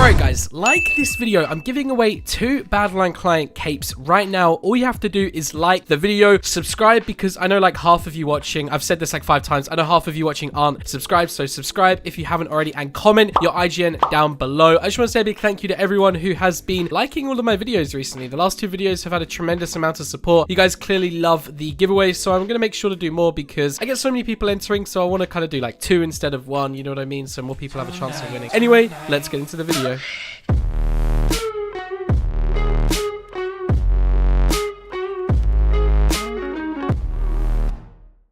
Alright guys, like this video, I'm giving away 2 Badlion Client capes right now. All you have to do is like the video, subscribe, because I know like half of you watching, I've said this like 5 times, I know half of you watching aren't subscribed, so subscribe if you haven't already, and comment your IGN down below. I just want to say a big thank you to everyone who has been liking all of my videos recently. The last 2 videos have had a tremendous amount of support. You guys clearly love the giveaways, so I'm going to make sure to do more because I get so many people entering, so I want to kind of do like 2 instead of 1, you know what I mean, so more people have a chance of winning. Anyway, let's get into the video.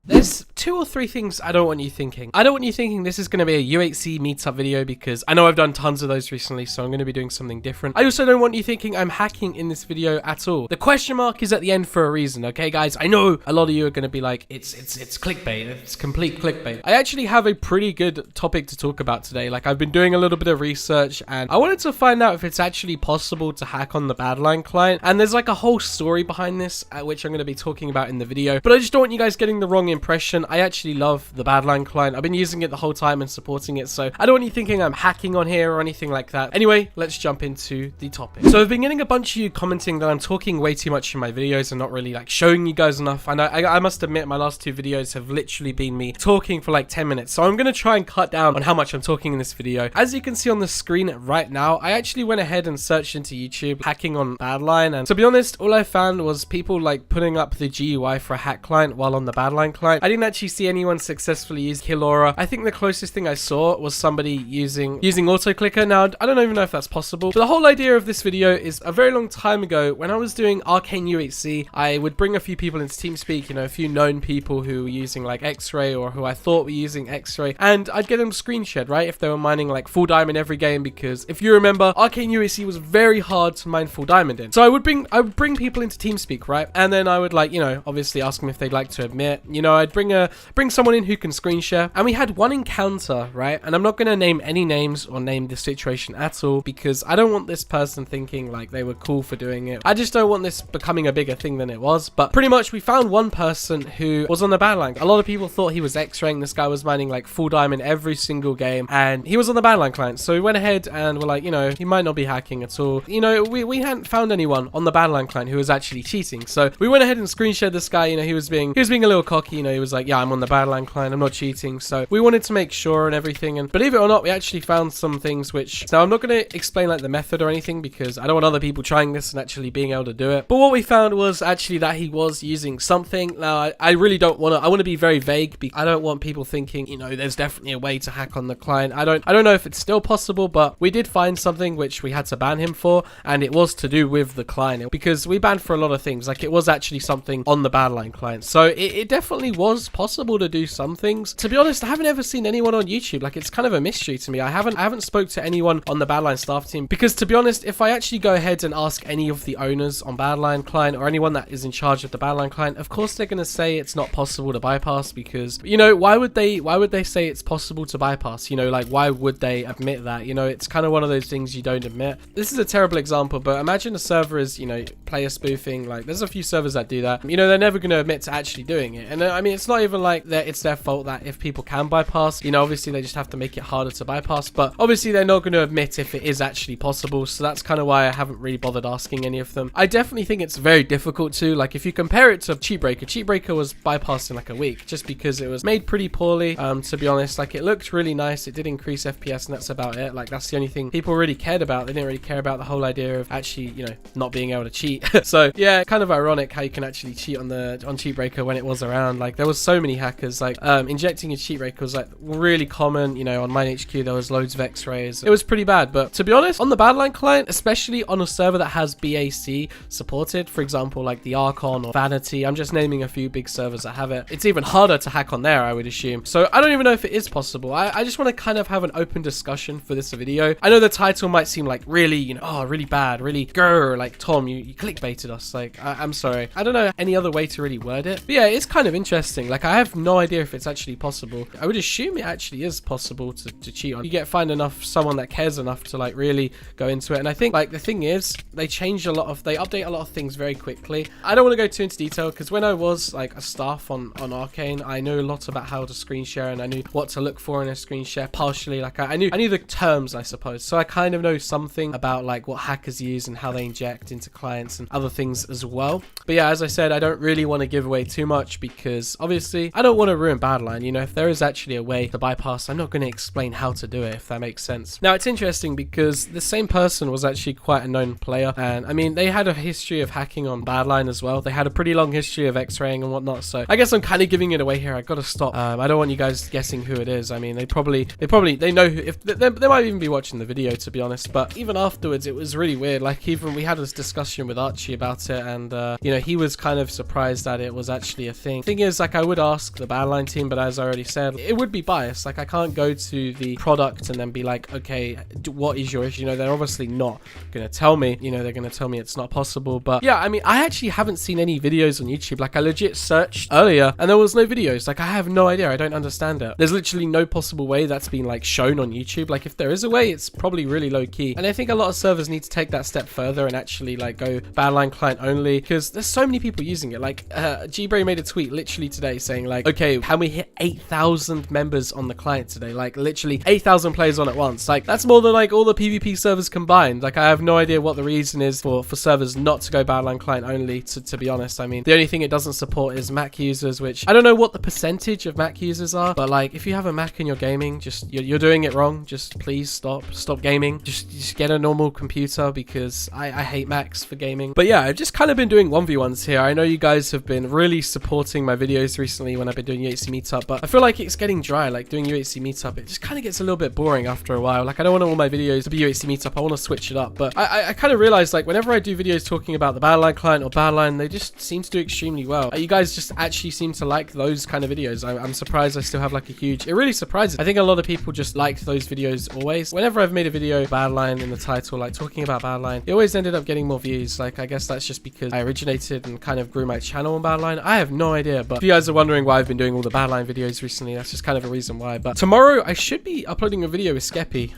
There's 2 or 3 things I don't want you thinking. I don't want you thinking this is going to be a U8C meetup video because I know I've done tons of those recently, so I'm going to be doing something different. I also don't want you thinking I'm hacking in this video at all. The question mark is at the end for a reason, okay guys? I know a lot of you are going to be like, it's clickbait, it's complete clickbait. I actually have a pretty good topic to talk about today. Like, I've been doing a little bit of research and I wanted to find out if it's actually possible to hack on the Badlion Client, and there's like a whole story behind this, which I'm going to be talking about in the video, but I just don't want you guys getting the wrong impression. I actually love the Badlion Client. I've been using it the whole time and supporting it, so I don't want you thinking I'm hacking on here or anything like that. Anyway, let's jump into the topic. So I've been getting a bunch of you commenting that I'm talking way too much in my videos and not really like showing you guys enough, and I must admit my last 2 videos have literally been me talking for like 10 minutes, so I'm going to try and cut down on how much I'm talking in this video. As you can see on the screen right now, I actually went ahead and searched into YouTube hacking on Badlion, and to be honest, all I found was people like putting up the GUI for a hack client while on the Badlion Client. I didn't actually see anyone successfully use Killora. I think the closest thing I saw was somebody using autoclicker. Now, I don't even know if that's possible, but the whole idea of this video is a very long time ago when I was doing Arcane U8C, I would bring a few people into TeamSpeak, you know, a few known people who were using like X-Ray or who I thought were using X-Ray, and I'd get them screen shared, right, if they were mining like full diamond every game, because if you remember, Arcane U8C was very hard to mine full diamond in. So I would bring people into TeamSpeak, right, and then I would like, you know, obviously ask them if they'd like to admit, you know, I'd bring someone in who can screen share, and we had one encounter, right, and I'm not going to name any names or name the situation at all because I don't want this person thinking like they were cool for doing it. I just don't want this becoming a bigger thing than it was. But pretty much we found one person who was on the Badlion. A lot of people thought he was X-raying. This guy was mining like full diamond every single game, and he was on the Badlion Client, so we went ahead and we're like, you know, he might not be hacking at all. You know, we hadn't found anyone on the Badlion Client who was actually cheating, so we went ahead and screen shared this guy. You know, he was being a little cocky, you know, he was like, yeah, I'm on the Badlion Client, I'm not cheating. So we wanted to make sure and everything, and believe it or not, we actually found some things which, now I'm not going to explain like the method or anything because I don't want other people trying this and actually being able to do it, but what we found was actually that he was using something. Now I really don't want to, I want to be very vague because I don't want people thinking, you know, there's definitely a way to hack on the client. I don't know if it's still possible, but we did find something which we had to ban him for, and it was to do with the client, because we banned for a lot of things. Like, it was actually something on the Badlion Client, so it definitely was possible to do some things. To be honest, I haven't ever seen anyone on YouTube. Like, it's kind of a mystery to me. I haven't spoke to anyone on the Badlion staff team, because to be honest, if I actually go ahead and ask any of the owners on Badlion Client or anyone that is in charge of the Badlion Client, of course they're going to say it's not possible to bypass, because, you know, why would they say it's possible to bypass? You know, like, why would they admit that? You know, it's kind of one of those things you don't admit. This is a terrible example, but imagine a server is, you know, player spoofing. Like, there's a few servers that do that. You know, they're never going to admit to actually doing it. And I mean, it's not even like that it's their fault that if people can bypass, you know, obviously they just have to make it harder to bypass, but obviously they're not going to admit if it is actually possible, so that's kind of why I haven't really bothered asking any of them. I definitely think it's very difficult to, like, if you compare it to Cheatbreaker was bypassed in like a week, just because it was made pretty poorly, to be honest. Like, it looked really nice, it did increase FPS, and that's about it. Like, that's the only thing people really cared about. They didn't really care about the whole idea of actually, you know, not being able to cheat. So yeah, kind of ironic how you can actually cheat on Cheatbreaker when it was around. Like, there was so many hackers. Like, injecting a Cheatbreaker was like really common. You know, on mine HQ there was loads of X-rays. It was pretty bad. But to be honest, on the Badlion Client, especially on a server that has BAC supported, for example, like the Archon or Vanity, I'm just naming a few big servers that have it, it's even harder to hack on there, I would assume. So I don't even know if it is possible. I just want to kind of have an open discussion for this video. I know the title might seem like really, you know, oh, really bad, really grr, like, Tom, you clickbaited us. Like, I'm sorry. I don't know any other way to really word it. But yeah, it's kind of interesting. Like, I I have no idea if it's actually possible. I would assume it actually is possible to cheat on. You find enough, someone that cares enough to like really go into it. And I think like the thing is, they update a lot of things very quickly. I don't want to go too into detail because when I was like a staff on Arcane, I knew a lot about how to screen share, and I knew what to look for in a screen share partially. Like I knew the terms, I suppose. So I kind of know something about like what hackers use and how they inject into clients and other things as well. But yeah, as I said, I don't really want to give away too much because obviously I don't want to ruin Badlion. You know, if there is actually a way to bypass, I'm not going to explain how to do it, if that makes sense. Now it's interesting because the same person was actually quite a known player, and I mean they had a history of hacking on Badlion as well. They had a pretty long history of x-raying and whatnot, so I guess I'm kind of giving it away here. I gotta stop. I don't want you guys guessing who it is. I mean, they know who, if they might even be watching the video, to be honest. But even afterwards, it was really weird. Like even we had this discussion with Archie about it, and you know, he was kind of surprised that it was actually a thing. Thing is, like I would ask the Badlion team, but as I already said, it would be biased. Like I can't go to the product and then be like, okay, what is your issue? You know, they're obviously not gonna tell me. You know, they're gonna tell me it's not possible. But yeah, I mean, I actually haven't seen any videos on YouTube. Like I legit searched earlier and there was no videos. Like I have no idea. I don't understand it. There's literally no possible way that's been like shown on YouTube. Like if there is a way, it's probably really low key. And I think a lot of servers need to take that step further and actually like go Badlion Client only, because there's so many people using it. Like Gbray made a tweet literally today saying like, okay, can we hit 8,000 members on the client today? Like literally 8,000 players on at once. Like that's more than like all the PvP servers combined. Like I have no idea what the reason is for servers not to go Badlion Client only, to be honest. I mean, the only thing it doesn't support is Mac users, which I don't know what the percentage of Mac users are, but like if you have a Mac and you're gaming, just you're doing it wrong. Just please stop gaming. Just get a normal computer, because I hate Macs for gaming. But yeah, I've just kind of been doing 1v1s here. I know you guys have been really supporting my videos recently when I've been doing UHC Meetup, but I feel like it's getting dry. Like doing UHC Meetup, it just kind of gets a little bit boring after a while. Like I don't want all my videos to be UHC Meetup. I want to switch it up. But I kind of realized like whenever I do videos talking about the Badlion Client or Badlion, they just seem to do extremely well. You guys just actually seem to like those kind of videos. I'm surprised I still have like a huge, it really surprises. I think a lot of people just liked those videos always. Whenever I've made a video Badlion in the title, like talking about Badlion, it always ended up getting more views. Like I guess that's just because I originated and kind of grew my channel on Badlion. I have no idea, but if you guys are wondering why I've been doing all the Badlion videos recently, that's just kind of a reason why. But tomorrow I should be uploading a video with Skeppy.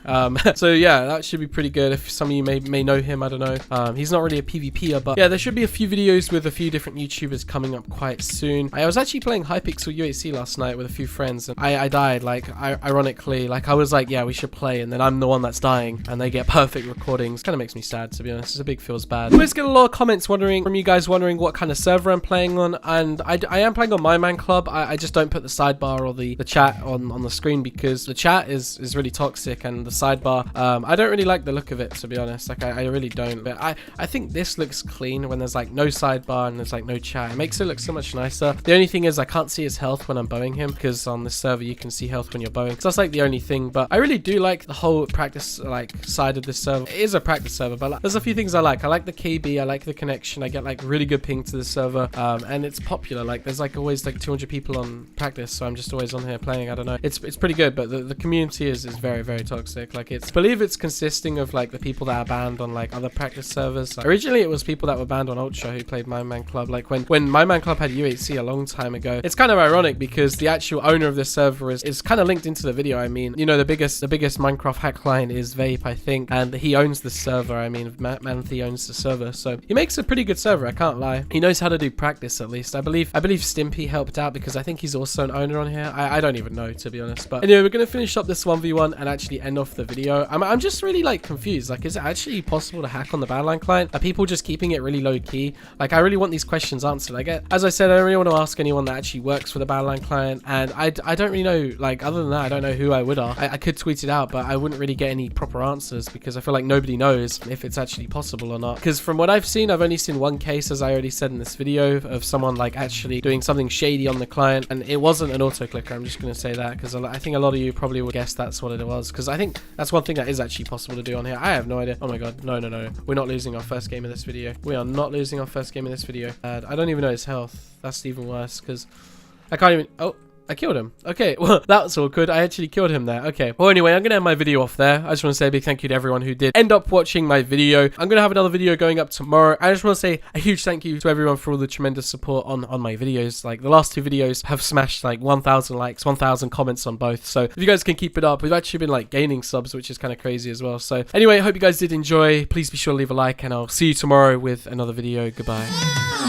So yeah, that should be pretty good. If some of you may know him, I don't know. He's not really a PvPer, but yeah, there should be a few videos with a few different YouTubers coming up quite soon. I was actually playing Hypixel UHC last night with a few friends, and I died. Like ironically, like I was like, yeah, we should play, and then I'm the one that's dying, and they get perfect recordings. Kind of makes me sad, to be honest. It's a big feels bad. I always get a lot of comments from you guys wondering what kind of server I'm playing on, and I am playing on My Man Club. I just don't put the sidebar or the chat on the screen, because the chat is really toxic, and the sidebar, I don't really like the look of it, to be honest. Like I really don't. But I think this looks clean when there's like no sidebar and there's like no chat. It makes it look so much nicer. The only thing is I can't see his health when I'm bowing him, because on this server you can see health when you're bowing. So that's like the only thing. But I really do like the whole practice like side of this server. It is a practice server, but like, there's a few things I like. I like the KB. I like the connection. I get like really good ping to the server, and it's popular. Like there's like always like 200 people on practice, so I'm just always on here playing. I don't know. It's pretty good, but the community is very, very toxic. Like I believe it's consisting of like the people that are banned on like other practice servers. Like, originally it was people that were banned on Ultra who played My Man Club. Like when My Man Club had UHC a long time ago. It's kind of ironic because the actual owner of this server is kind of linked into the video. I mean, you know, the biggest Minecraft hack client is Vape, I think, and he owns the server. I mean, Manthe owns the server, so he makes a pretty good server. I can't lie. He knows how to do practice, at least. I believe Stimpy helped out, because I think he's also an owner on here. I don't even know, to be honest. But anyway, we're gonna finish up this 1v1 and actually end off the video. I'm just really like confused. Like, is it actually possible to hack on the Badlion Client? Are people just keeping it really low key? Like, I really want these questions answered. As I said, I don't really want to ask anyone that actually works for the Badlion Client, and I don't really know. Like, other than that, I don't know who I would ask. I could tweet it out, but I wouldn't really get any proper answers, because I feel like nobody knows if it's actually possible or not. Because from what I've seen, I've only seen one case, as I already said in this video, of someone like actually doing something shady on the client, and it wasn't an auto clicker. I'm just going to say that, because I think a lot of you probably would guess that's what it was, because I think that's one thing that is actually possible to do on here. I have no idea. Oh my god, no, we're not losing our first game of this video. We are not losing our first game of this video. I don't even know his health. That's even worse, because I can't even... Oh, I killed him. Okay, well, that's awkward. I actually killed him there. Okay. Well, anyway, I'm going to end my video off there. I just want to say a big thank you to everyone who did end up watching my video. I'm going to have another video going up tomorrow. I just want to say a huge thank you to everyone for all the tremendous support on my videos. Like, the last 2 videos have smashed like 1,000 likes, 1,000 comments on both. So if you guys can keep it up, we've actually been like gaining subs, which is kind of crazy as well. So anyway, I hope you guys did enjoy. Please be sure to leave a like, and I'll see you tomorrow with another video. Goodbye.